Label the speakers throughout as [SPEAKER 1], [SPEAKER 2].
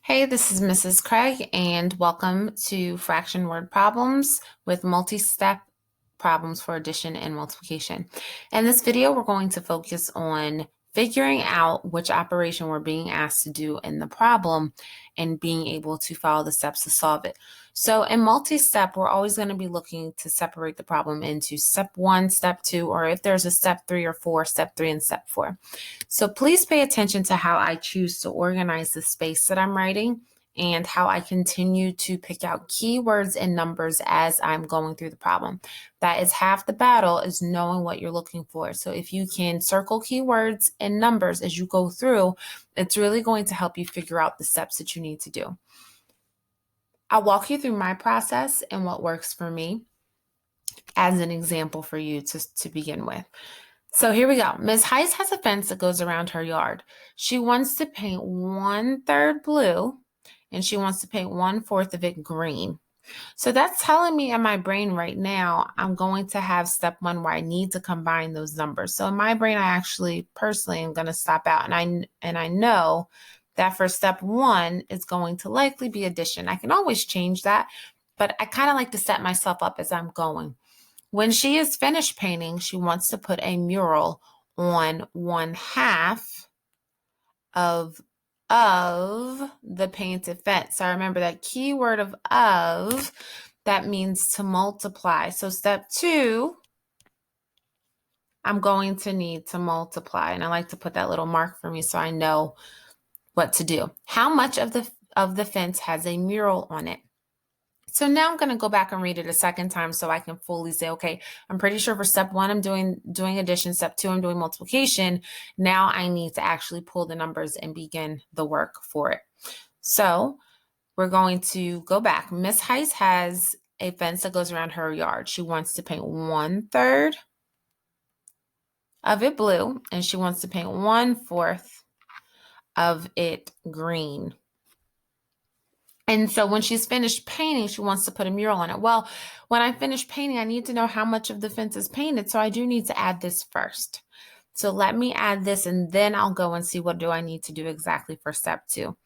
[SPEAKER 1] Hey, this is Mrs. Craig, and welcome to Fraction Word Problems with multi-step problems for addition and multiplication. In this video, we're going to focus on figuring out which operation we're being asked to do in the problem and being able to follow the steps to solve it. So in multi-step, we're always going to be looking to separate the problem into step 1, step 2, or if there's a step 3 or 4, step 3 and step 4. So please pay attention to how I choose to organize the space that I'm writing and how I continue to pick out keywords and numbers as I'm going through the problem. That is half the battle, is knowing what you're looking for. So if you can circle keywords and numbers as you go through, it's really going to help you figure out the steps that you need to do. I'll walk you through my process and what works for me as an example for you to begin with. So here we go. Ms. Heiss has a fence that goes around her yard. She wants to paint 1/3 blue and she wants to paint 1/4 of it green. So that's telling me in my brain right now, I'm going to have step 1 where I need to combine those numbers. So in my brain, I actually personally am going to stop out and I know that for step 1 is going to likely be addition. I can always change that, but I kind of like to set myself up as I'm going. When she is finished painting, she wants to put a mural on 1/2 of the painted fence. So I remember that keyword of that means to multiply. So step 2, I'm going to need to multiply. And I like to put that little mark for me so I know what to do. How much of the fence has a mural on it? So now I'm going to go back and read it a second time so I can fully say, okay, I'm pretty sure for step 1, I'm doing addition. Step 2, I'm doing multiplication. Now I need to actually pull the numbers and begin the work for it. So we're going to go back. Miss Heiss has a fence that goes around her yard. She wants to paint 1/3 of it blue, and she wants to paint 1/4 of it green. And so when she's finished painting, she wants to put a mural on it. Well, when I finish painting, I need to know how much of the fence is painted. So I do need to add this first. So let me add this and then I'll go and see what do I need to do exactly for step 2.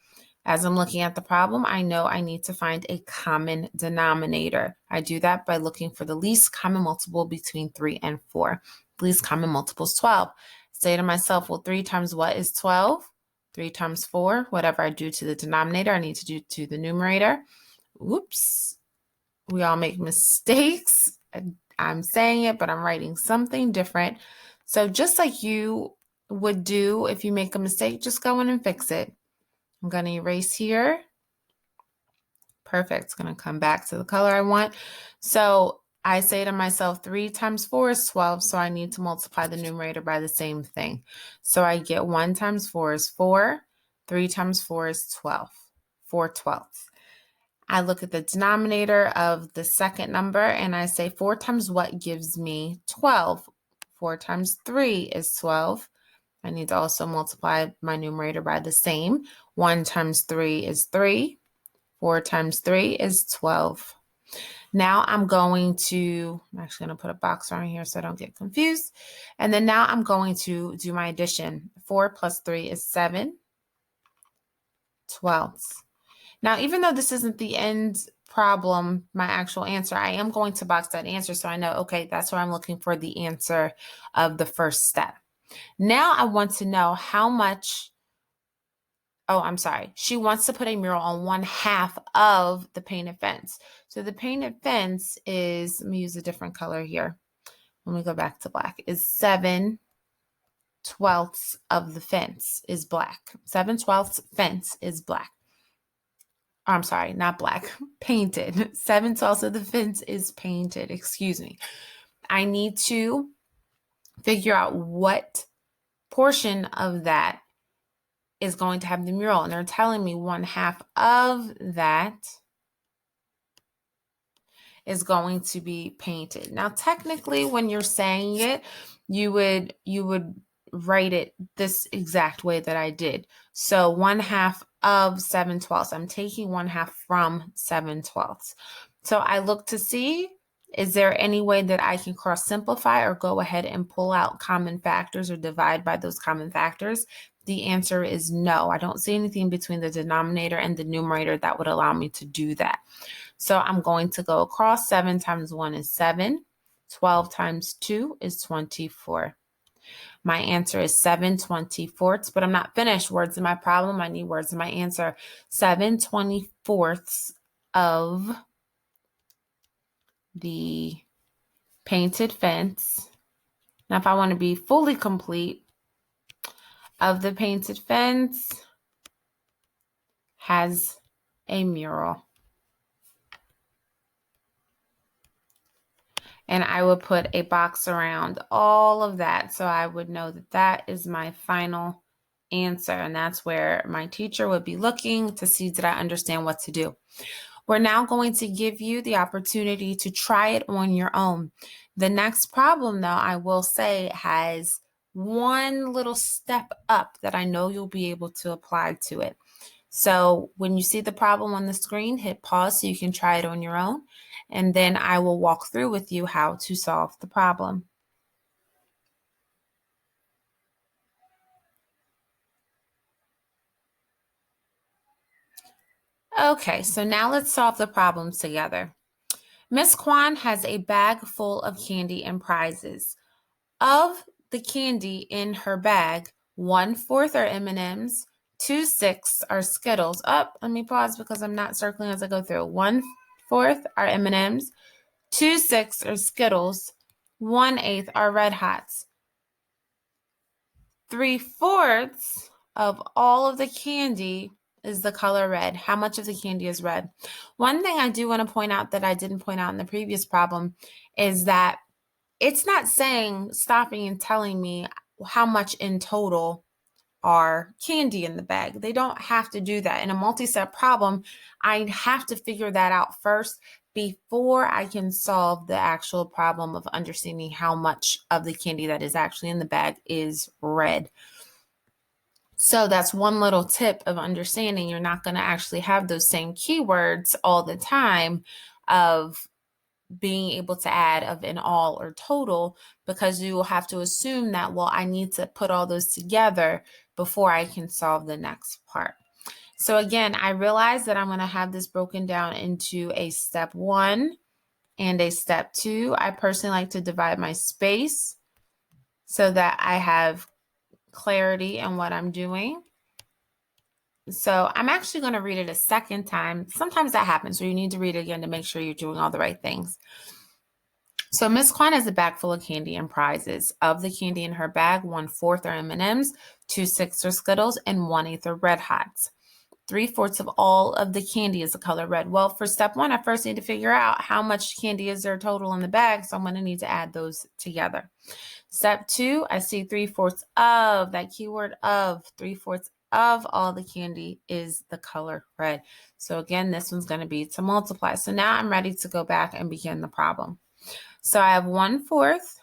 [SPEAKER 1] As I'm looking at the problem, I know I need to find a common denominator. I do that by looking for the least common multiple between 3 and 4. Least common multiple is 12. Say to myself, well, 3 times what is 12? 3 times 4, whatever I do to the denominator, I need to do to the numerator. Oops, we all make mistakes. I'm saying it, but I'm writing something different. So just like you would do if you make a mistake, just go in and fix it. I'm going to erase here. Perfect. It's going to come back to the color I want. So I say to myself, 3 times 4 is 12, so I need to multiply the numerator by the same thing. So I get 1 times 4 is 4, 3 times 4 is 12, 4/12. I look at the denominator of the second number and I say 4 times what gives me 12? 4 times 3 is 12. I need to also multiply my numerator by the same. 1 times 3 is 3. 4 times 3 is 12. Now I'm actually going to put a box around here so I don't get confused. And then now I'm going to do my addition. 4 plus 3 is 7 twelfths. Now, even though this isn't the end problem, my actual answer, I am going to box that answer so I know, okay, that's where I'm looking for the answer of the first step. Now I want to know how much. Oh, I'm sorry. She wants to put a mural on 1/2 of the painted fence. So the painted fence is, let me use a different color here. Let me go back to black, is 7/12 of the fence is black. 7/12 fence is black. Oh, I'm sorry, not black, painted. 7/12 of the fence is painted, excuse me. I need to figure out what portion of that is going to have the mural, and they're telling me 1/2 of that is going to be painted. Now, technically, when you're saying it, you would write it this exact way that I did. So 1/2 of 7/12. I'm taking 1/2 from 7/12. So I look to see, is there any way that I can cross simplify or go ahead and pull out common factors or divide by those common factors the answer is no. I don't see anything between the denominator and the numerator that would allow me to do that. So I'm going to go across. 7 times 1 is 7. 12 times 2 is 24. My answer is 7/24, but I'm not finished. Words in my problem. I need words in my answer. 7/24 of the painted fence. Now, if I want to be fully complete, of the painted fence has a mural. And I would put a box around all of that, so I would know that that is my final answer. And that's where my teacher would be looking to see, did I understand what to do? We're now going to give you the opportunity to try it on your own. The next problem, though, I will say has one little step up that I know you'll be able to apply to it. So when you see the problem on the screen, hit pause so you can try it on your own, and then I will walk through with you how to solve the problem. Okay, so now let's solve the problems together. Miss Kwan has a bag full of candy and prizes. Of the candy in her bag, 1/4 are M&Ms, 2/6 are Skittles. Let me pause because I'm not circling as I go through. 1/4 are M&Ms, 2/6 are Skittles, 1/8 are Red Hots. 3/4 of all of the candy is the color red. How much of the candy is red? One thing I do want to point out that I didn't point out in the previous problem is that it's not saying, stopping and telling me how much in total are candy in the bag. They don't have to do that. In a multi-step problem, I have to figure that out first before I can solve the actual problem of understanding how much of the candy that is actually in the bag is red. So that's one little tip of understanding. You're not going to actually have those same keywords all the time of being able to add of in all or total, because you will have to assume that, well, I need to put all those together before I can solve the next part. So again, I realize that I'm going to have this broken down into a step 1 and a step 2. I personally like to divide my space so that I have clarity in what I'm doing. So I'm actually going to read it a second time. Sometimes that happens, so you need to read it again to make sure you're doing all the right things. So Miss Kwan has a bag full of candy and prizes. Of the candy in her bag, 1/4 are M&Ms, 2/6 are Skittles, and 1/8 are Red Hots. 3/4 of all of the candy is the color red. Well, for step 1, I first need to figure out how much candy is there total in the bag, so I'm going to need to add those together. Step 2, I see 3/4 of, that keyword of, 3/4 of all the candy is the color red. So again, this one's going to be to multiply. So now I'm ready to go back and begin the problem. So I have 1/4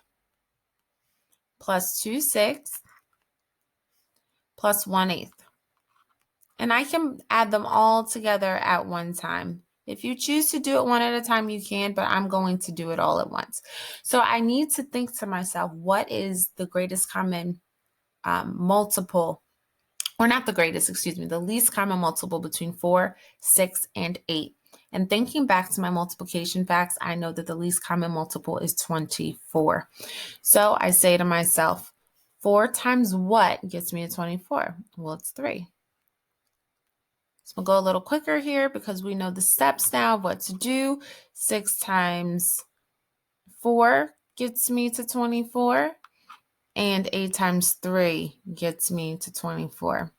[SPEAKER 1] plus 2/6 plus 1/8. And I can add them all together at one time. If you choose to do it one at a time, you can, but I'm going to do it all at once. So I need to think to myself, what is the greatest common multiple, or not the greatest, excuse me, the least common multiple between 4, 6, and 8. And thinking back to my multiplication facts, I know that the least common multiple is 24. So I say to myself, 4 times what gets me to 24? Well, it's 3. So we'll go a little quicker here because we know the steps now of what to do. 6 times 4 gets me to 24, and 8 times 3 gets me to 24.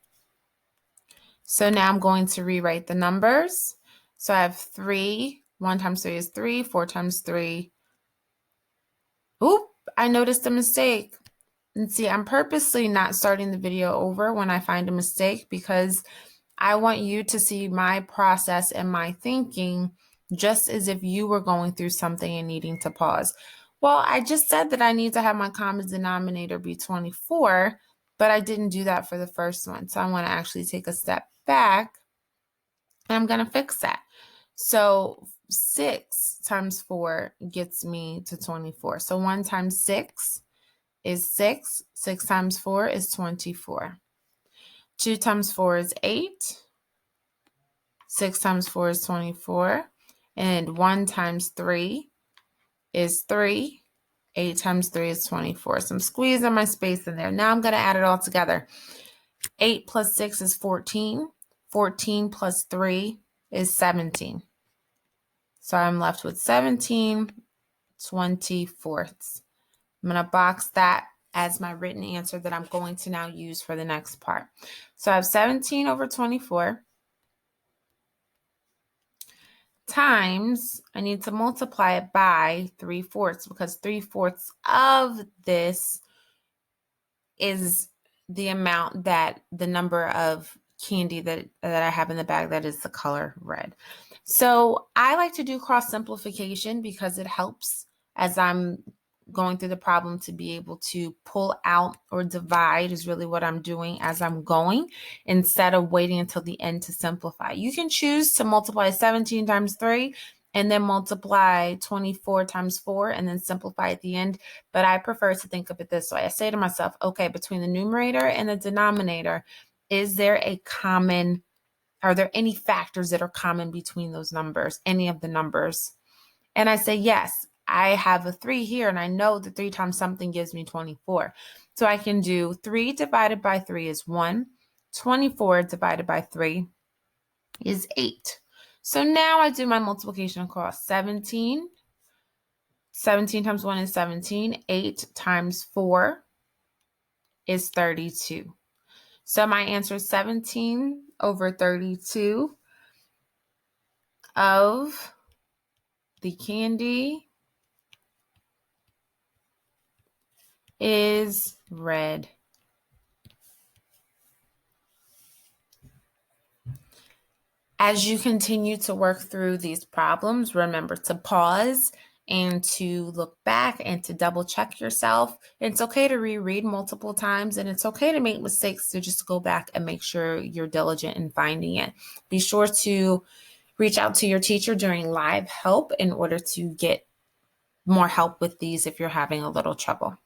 [SPEAKER 1] So now I'm going to rewrite the numbers. So I have 3. 1 times 3 is 3. 4 times 3. Oop, I noticed a mistake. And see, I'm purposely not starting the video over when I find a mistake because I want you to see my process and my thinking just as if you were going through something and needing to pause. Well, I just said that I need to have my common denominator be 24, but I didn't do that for the first one. So I want to actually take a step back and I'm going to fix that. So 6 times 4 gets me to 24. So 1 times 6 is 6. 6 times 4 is 24. 2 times 4 is 8. 6 times 4 is 24. And 1 times 3 is 3. 8 times 3 is 24. So I'm squeezing my space in there. Now I'm going to add it all together. 8 plus 6 is 14. 14 plus 3 is 17. So I'm left with 17 24ths. I'm going to box that as my written answer that I'm going to now use for the next part. So I have 17 over 24 times, I need to multiply it by 3/4 because 3/4 of this is the amount that the number of candy that I have in the bag that is the color red. So I like to do cross simplification because it helps as I'm going through the problem to be able to pull out or divide is really what I'm doing as I'm going instead of waiting until the end to simplify. You can choose to multiply 17 times 3 and then multiply 24 times 4 and then simplify at the end. But I prefer to think of it this way. I say to myself, okay, between the numerator and the denominator, are there any factors that are common between those numbers, any of the numbers? And I say, yes, I have a 3 here, and I know that 3 times something gives me 24. So I can do 3 divided by 3 is 1. 24 divided by 3 is 8. So now I do my multiplication across 17. 17 times 1 is 17. 8 times 4 is 32. So my answer is 17 over 32 of the candy is red. As you continue to work through these problems, remember to pause and to look back and to double check yourself. It's okay to reread multiple times, and it's okay to make mistakes, to just go back and make sure you're diligent in finding it. Be sure to reach out to your teacher during live help in order to get more help with these if you're having a little trouble.